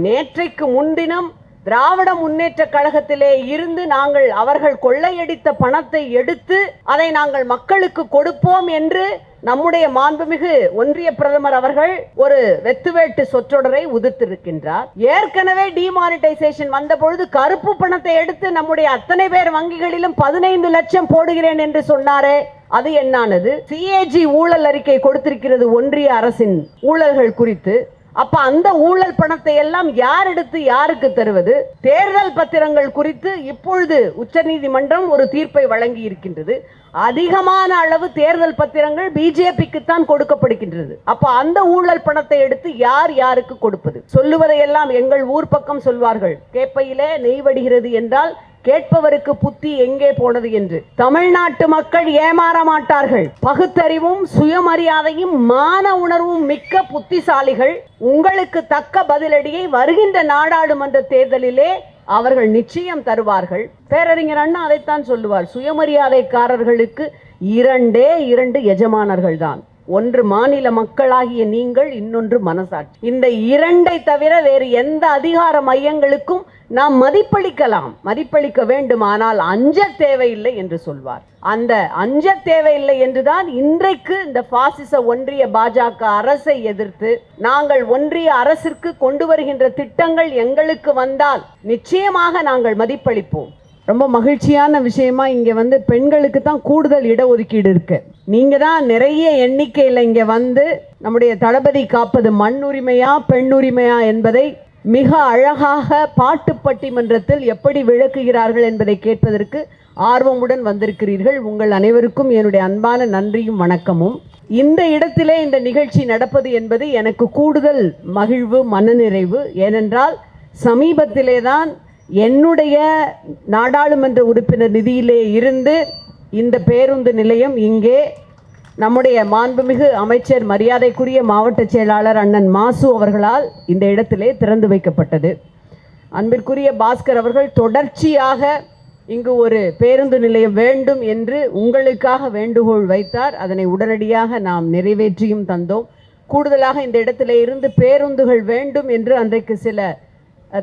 நேற்றைக்கு முன்தினம் திராவிட முன்னேற்ற கழகத்திலே இருந்து நாங்கள் அவர்கள் கொள்ளையடித்த பணத்தை எடுத்து அதை நாங்கள் மக்களுக்கு கொடுப்போம் என்று நம்முடைய மாண்புமிகு ஒன்றிய பிரதமர் அவர்கள் ஒரு வெத்துவேட்டு சொற்றொடரை உதிர்த்திருக்கின்றார். ஏற்கனவே டிமானிட்டைசேஷன் வந்த பொழுது கருப்பு பணத்தை எடுத்து நம்முடைய அத்தனை பேர் வங்கிகளிலும் 15 லட்சம் போடுகிறேன் என்று சொன்னாரே, அது என்னானது? CAG ஊழல் அறிக்கை கொடுத்திருக்கிறது ஒன்றிய அரசின் ஊழல்கள் குறித்து. அப்ப அந்த ஊழல் பணத்தை எல்லாம் யார் எடுத்து யாருக்கு தருவது? தேர்தல் பத்திரங்கள் குறித்து இப்பொழுது உச்சநீதிமன்றம் ஒரு தீர்ப்பை வழங்கி இருக்கின்றது. அதிகமான அளவு தேர்தல் பத்திரங்கள் பிஜேபிக்கு தான் கொடுக்கப்படுகின்றது. அப்ப அந்த ஊழல் பணத்தை எடுத்து யார் யாருக்கு கொடுப்பது? சொல்லுவதையெல்லாம் எங்கள் ஊர் பக்கம் சொல்வார்கள், கேப்பையிலே நெய் வடிகிறது என்றால் கேட்பவருக்கு புத்தி எங்கே போனது என்று. தமிழ்நாட்டு மக்கள் ஏமாற மாட்டார்கள். பகுத்தறிவும் சுயமரியாதையும் மான உணர்வும் மிக்க புத்திசாலிகள். உங்களுக்கு தக்க பதிலடியை வருகின்ற நாடாளுமன்ற தேர்தலிலே அவர்கள் நிச்சயம் தருவார்கள். பேரறிஞர் அண்ணா அதைத்தான் சொல்லுவார், சுயமரியாதைக்காரர்களுக்கு 2 எஜமானர்கள் தான். ஒன்று மாநில மக்களாகிய நீங்கள், இன்னொன்று மனசாட்சி. இந்த 2ஐ தவிர வேறு எந்த அதிகார மையங்களுக்கும் நாம் மதிப்பளிக்க வேண்டும், ஆனால் அஞ்ச தேவையில்லை என்று சொல்வார். அந்த அஞ்ச தேவையில்லை என்றுதான் இன்றைக்கு இந்த பாசிச ஒன்றிய பாஜக அரசை எதிர்த்து நாங்கள் ஒன்றிய அரசிற்கு கொண்டு வருகின்ற திட்டங்கள் எங்களுக்கு வந்தால் நிச்சயமாக நாங்கள் மதிப்பளிப்போம். ரொம்ப மகிழ்ச்சியான விஷயமா இங்க பெண்களுக்கு தான் கூடுதல் இடஒதுக்கீடு இருக்கு. நீங்க தான் நிறைய எண்ணிக்கையில் இங்க நம்முடைய தளபதி காப்பது மண் உரிமையா பெண் உரிமையா என்பதை மிக அழகாக பாட்டு பட்டிமன்றத்தில் எப்படி விளக்குகிறார்கள் என்பதை கேட்பதற்கு ஆர்வமுடன் வந்திருக்கிறீர்கள். உங்கள் அனைவருக்கும் என்னுடைய அன்பான நன்றியும் வணக்கமும். இந்த இடத்திலே இந்த நிகழ்ச்சி நடப்பது என்பது எனக்கு கூடுதல் மகிழ்வு, மனநிறைவு. ஏனென்றால் சமீபத்திலே தான் என்னுடைய நாடாளுமன்ற உறுப்பினர் நிதியிலே இருந்து இந்த பேருந்து நிலையம் இங்கே நம்முடைய மாண்புமிகு அமைச்சர் மரியாதைக்குரிய மாவட்ட செயலாளர் அண்ணன் மாசு அவர்களால் இந்த இடத்திலே திறந்து வைக்கப்பட்டது. அன்பிற்குரிய பாஸ்கர் அவர்கள் தொடர்ச்சியாக இங்கு ஒரு பேருந்து நிலையம் வேண்டும் என்று உங்களுக்காக வேண்டுகோள் வைத்தார். அதனை உடனடியாக நாம் நிறைவேற்றியும் தந்தோம். கூடுதலாக இந்த இடத்திலே இருந்து பேருந்துகள் வேண்டும் என்று அன்றைக்கு சில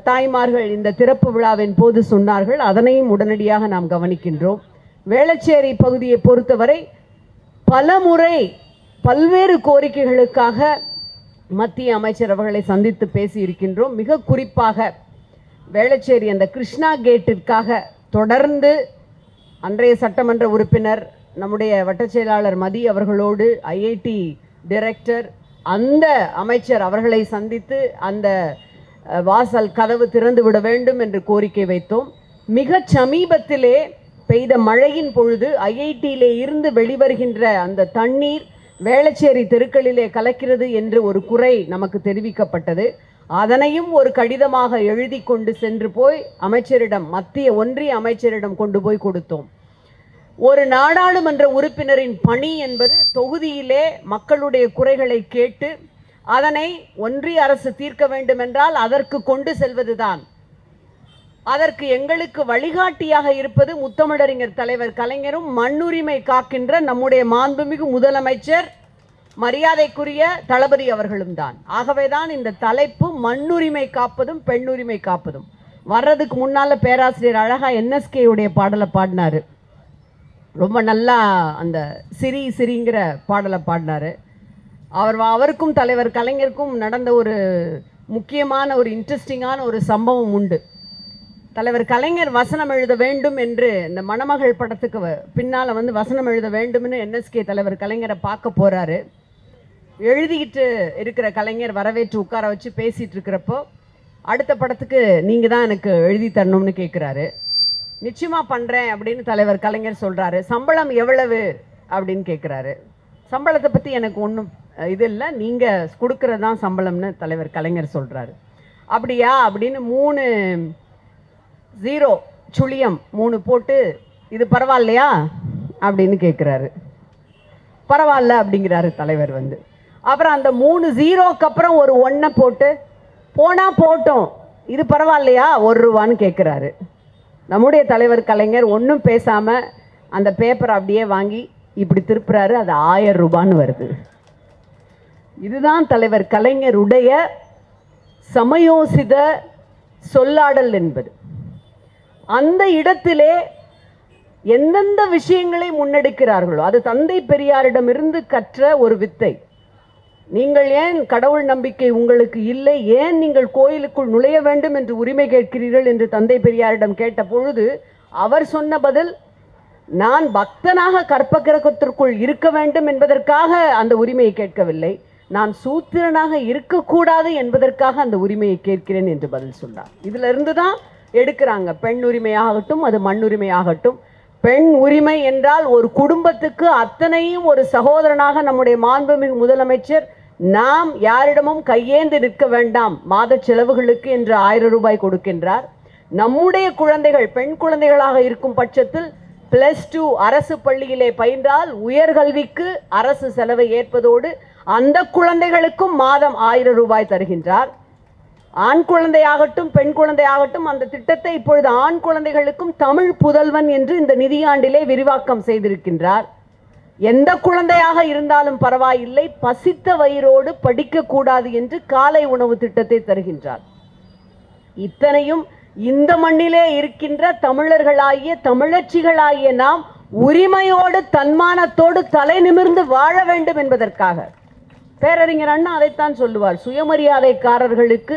தாய்மார்கள் இந்த திறப்பு விழாவின் போது சொன்னார்கள். அதனையும் உடனடியாக நாம் கவனிக்கின்றோம். வேளச்சேரி பகுதியை பொறுத்தவரை பல முறை பல்வேறு கோரிக்கைகளுக்காக மத்திய அமைச்சர் அவர்களை சந்தித்து பேசி இருக்கின்றோம். மிக குறிப்பாக வேளச்சேரி அந்த கிருஷ்ணா கேட்டிற்காக தொடர்ந்து அன்றைய சட்டமன்ற உறுப்பினர் நம்முடைய வட்டச் செயலாளர் மதி அவர்களோடு IIT டைரக்டர் அந்த அமைச்சர் அவர்களை சந்தித்து அந்த வாசல் கதவு திறந்து விட வேண்டும் என்று கோரிக்கை வைத்தோம். மிக சமீபத்திலே பெய்த மழையின் பொழுது IITயிலே இருந்து வெளிவருகின்ற அந்த தண்ணீர் வேளச்சேரி தெருக்களிலே கலக்கிறது என்று ஒரு குறை நமக்கு தெரிவிக்கப்பட்டது. அதனையும் ஒரு கடிதமாக எழுதி கொண்டு சென்று போய் அமைச்சரிடம், மத்திய ஒன்றிய அமைச்சரிடம் கொண்டு போய் கொடுத்தோம். ஒரு நாடாளுமன்ற உறுப்பினரின் பணி என்பது தொகுதியிலே மக்களுடைய குறைகளை கேட்டு அதனை ஒன்றிய அரசு தீர்க்க வேண்டும் என்றால் அதற்கு கொண்டு செல்வதுதான். அதற்கு எங்களுக்கு வழிகாட்டியாக இருப்பது முத்தமிழறிஞர் தலைவர் கலைஞரும் மண்ணுரிமை காக்கின்ற நம்முடைய மாண்புமிகு முதலமைச்சர் மரியாதைக்குரிய தளபதி அவர்களும் தான். ஆகவேதான் இந்த தலைப்பு மண்ணுரிமை காப்பதும் பெண்ணுரிமை காப்பதும். வர்றதுக்கு முன்னால பேராசிரியர் அழகா NSKயுடைய பாடலை பாடினாரு. ரொம்ப நல்லா அந்த சிரிங்கிற பாடலை பாடினாரு. அவருக்கும் தலைவர் கலைஞருக்கும் நடந்த ஒரு முக்கியமான ஒரு இன்ட்ரெஸ்டிங்கான ஒரு சம்பவம் உண்டு. தலைவர் கலைஞர் வசனம் எழுத வேண்டும் என்று இந்த மணமகள் படத்துக்கு பின்னால் வசனம் எழுத வேண்டும்னு NSK தலைவர் கலைஞரை பார்க்க போகிறாரு. எழுதிக்கிட்டு இருக்கிற கலைஞர் வரவேற்று உட்கார வச்சு பேசிகிட்டு இருக்கிறப்போ அடுத்த படத்துக்கு நீங்கள் தான் எனக்கு எழுதி தரணும்னு கேட்குறாரு. நிச்சயமாக பண்ணுறேன் அப்படின்னு தலைவர் கலைஞர் சொல்கிறாரு. சம்பளம் எவ்வளவு அப்படின்னு கேட்குறாரு. சம்பளத்தை பற்றி எனக்கு ஒன்றும் இது இல்லை, நீங்கள் கொடுக்கறது தான் சம்பளம்னு தலைவர் கலைஞர் சொல்கிறாரு. அப்படியா அப்படின்னு 3 போட்டு இது பரவாயில்லையா அப்படின்னு கேட்குறாரு. பரவாயில்ல அப்படிங்கிறாரு தலைவர். அப்புறம் அந்த 3 0க்கு அப்புறம் ஒரு 1 போட்டு போனால் போட்டோம் இது பரவாயில்லையா ₹1 கேட்குறாரு. நம்முடைய தலைவர் கலைஞர் ஒன்றும் பேசாமல் அந்த பேப்பரை அப்படியே வாங்கி இப்படி திருப்புறாரு. அது ₹1000 வருது. இதுதான் தலைவர் கலைஞருடைய சமயோசித சொல்லாடல் என்பது. அந்த இடத்திலே எந்தெந்த விஷயங்களை முன்னெடுக்கிறார்களோ அது தந்தை பெரியாரிடமிருந்து கற்ற ஒரு வித்தை. நீங்கள் ஏன் கடவுள் நம்பிக்கை உங்களுக்கு இல்லை, ஏன் நீங்கள் கோயிலுக்குள் நுழைய வேண்டும் என்று உரிமை கேட்கிறீர்கள் என்று தந்தை பெரியாரிடம் கேட்ட பொழுது அவர் சொன்ன பதில், நான் பக்தனாக கற்பகிரகத்திற்குள் இருக்க வேண்டும் என்பதற்காக அந்த உரிமையை கேட்கவில்லை, நான் சூத்திரனாக இருக்கக்கூடாது என்பதற்காக அந்த உரிமையை கேட்கிறேன் என்று பதில் சொன்னார். இதுல இருந்து தான் எடுக்கிறாங்க. பெண் உரிமையாகட்டும், அது மண் உரிமையாகட்டும். பெண் உரிமை என்றால் ஒரு குடும்பத்துக்கு அத்தனையும் ஒரு சகோதரனாக நம்முடைய மாண்புமிகு முதலமைச்சர் நாம் யாரிடமும் கையேந்து நிற்க வேண்டாம், மாத செலவுகளுக்கு என்று 1000 ரூபாய் கொடுக்கின்றார். நம்முடைய குழந்தைகள் பெண் குழந்தைகளாக இருக்கும் பட்சத்தில் +2 அரசு பள்ளியிலே பயின்றால் உயர்கல்விக்கு அரசு செலவை ஏற்பதோடு அந்த குழந்தைகளுக்கும் மாதம் 1000 ரூபாய் தருகின்றார். ஆண் குழந்தையாகட்டும் பெண் குழந்தையாகட்டும் அந்த திட்டத்தை இப்பொழுது ஆண் குழந்தைகளுக்கும் தமிழ் புதல்வன் என்று இந்த நிதியாண்டிலே விரிவாக்கம் செய்திருக்கின்றார். எந்த குழந்தையாக இருந்தாலும் பரவாயில்லை, பசித்த வயிறோடு படிக்கக்கூடாது என்று காலை உணவு திட்டத்தை தருகின்றார். இத்தனையும் இந்த மண்ணிலே இருக்கின்ற தமிழர்களாகிய தமிழச்சிகளாகிய நாம் உரிமையோடு தன்மானத்தோடு தலை நிமிர்ந்து வாழ வேண்டும் என்பதற்காக. பேரறிஞர் அண்ணா அதைத்தான் சொல்லுவார், சுயமரியாதைக்காரர்களுக்கு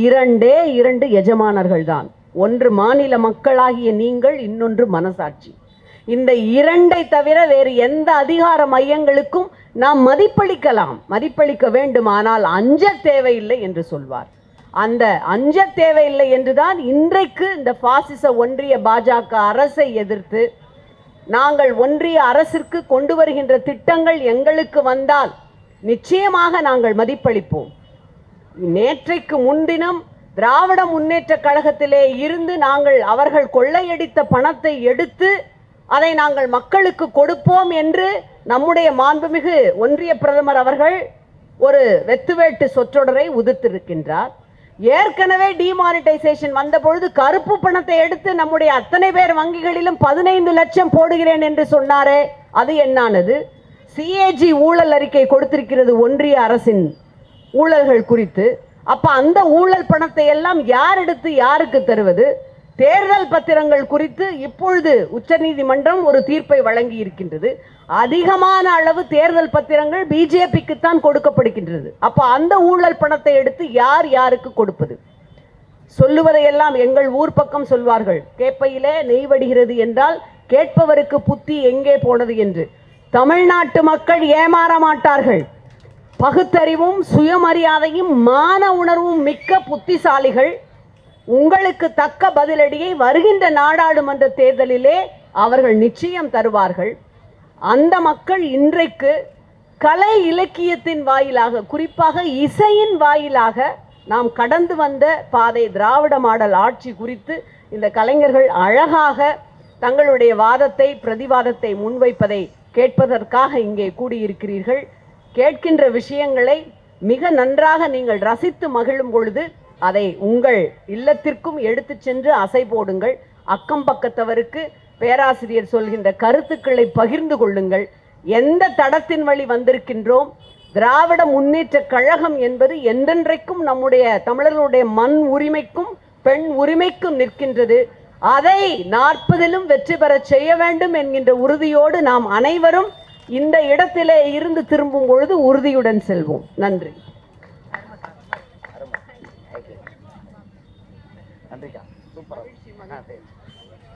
2 எஜமானர்கள் தான், ஒன்று மாநில மக்களாகிய நீங்கள், இன்னொன்று மனசாட்சி. இந்த 2ஐ தவிர வேறு எந்த அதிகார மையங்களுக்கும் நாம் மதிப்பளிக்கலாம், மதிப்பளிக்க வேண்டும், ஆனால் அஞ்ச தேவையில்லை என்று சொல்வார். அந்த அஞ்ச தேவையில்லை என்றுதான் இன்றைக்கு இந்த பாசிச ஒன்றிய பாஜக அரசை எதிர்த்து நாங்கள் ஒன்றிய அரசிற்கு கொண்டு வருகின்ற திட்டங்கள் எங்களுக்கு வந்தால் நிச்சயமாக நாங்கள் மதிப்பளிப்போம். நேற்றைக்கு முன்தினம் திராவிட முன்னேற்ற கழகத்திலே இருந்து நாங்கள் அவர்கள் கொள்ளையடித்த பணத்தை எடுத்து அதை நாங்கள் மக்களுக்கு கொடுப்போம் என்று நம்முடைய மாண்புமிகு ஒன்றிய பிரதமர் அவர்கள் ஒரு வெத்துவேட்டு சொற்றொடரை உதிர்த்திருக்கின்றார். ஏற்கனவே டிமானிட்டைசேஷன் வந்த பொழுது கருப்பு பணத்தை எடுத்து நம்முடைய அத்தனை பேர் வங்கிகளிலும் 15 லட்சம் போடுகிறேன் என்று சொன்னாரே, அது என்னானது? சிஏஜி ஊழல் அறிக்கை கொடுத்திருக்கிறது ஒன்றிய அரசின் ஊழல்கள் குறித்து. அப்ப அந்த ஊழல் பணத்தை எல்லாம் யார் எடுத்து யாருக்கு தருவது? தேர்தல் பத்திரங்கள் குறித்து இப்பொழுது உச்சநீதிமன்றம் ஒரு தீர்ப்பை வழங்கி இருக்கின்றது. அதிகமான அளவு தேர்தல் பத்திரங்கள் பிஜேபிக்குத்தான் கொடுக்கப்படுகின்றது. அப்ப அந்த ஊழல் பணத்தை எடுத்து யார் யாருக்கு கொடுப்பது? சொல்லுவதையெல்லாம் எங்கள் ஊர் பக்கம் சொல்வார்கள், கேப்பையிலே நெய் வடிகிறது என்றால் கேட்பவருக்கு புத்தி எங்கே போனது என்று. தமிழ்நாட்டு மக்கள் ஏமாற மாட்டார்கள். பகுத்தறிவும் சுயமரியாதையும் மான உணர்வும் மிக்க புத்திசாலிகள். உங்களுக்கு தக்க பதிலடியை வருகின்ற நாடாளுமன்ற தேர்தலிலே அவர்கள் நிச்சயம் தருவார்கள். அந்த மக்கள் இன்றைக்கு கலை இலக்கியத்தின் வாயிலாக, குறிப்பாக இசையின் வாயிலாக நாம் கடந்து வந்த பாதை திராவிட மாடல் ஆட்சி குறித்து இந்த கலைஞர்கள் அழகாக தங்களுடைய வாதத்தை பிரதிவாதத்தை முன்வைப்பதை கேட்பதற்காக இங்கே கூடியிருக்கிறீர்கள். கேட்கின்ற விஷயங்களை மிக நன்றாக நீங்கள் ரசித்து மகிழும் பொழுது அதை உங்கள் இல்லத்திற்கும் எடுத்து சென்று அசை போடுங்கள். அக்கம் பக்கத்தவருக்கு பேராசிரியர் சொல்கின்ற கருத்துக்களை பகிர்ந்து கொள்ளுங்கள். எந்த தடத்தின் வழி வந்திருக்கின்றோம்? திராவிட முன்னேற்ற கழகம் என்பது என்றென்றைக்கும் நம்முடைய தமிழர்களுடைய மண் உரிமைக்கும் பெண் உரிமைக்கும் நிற்கின்றது. அதை 40லும் வெற்றி பெற செய்ய வேண்டும் என்கின்ற உறுதியோடு நாம் அனைவரும் இந்த இடத்திலே இருந்து திரும்பும் பொழுது உறுதியுடன் செல்வோம். நன்றி. நன்றிக்கா. சூப்பர்.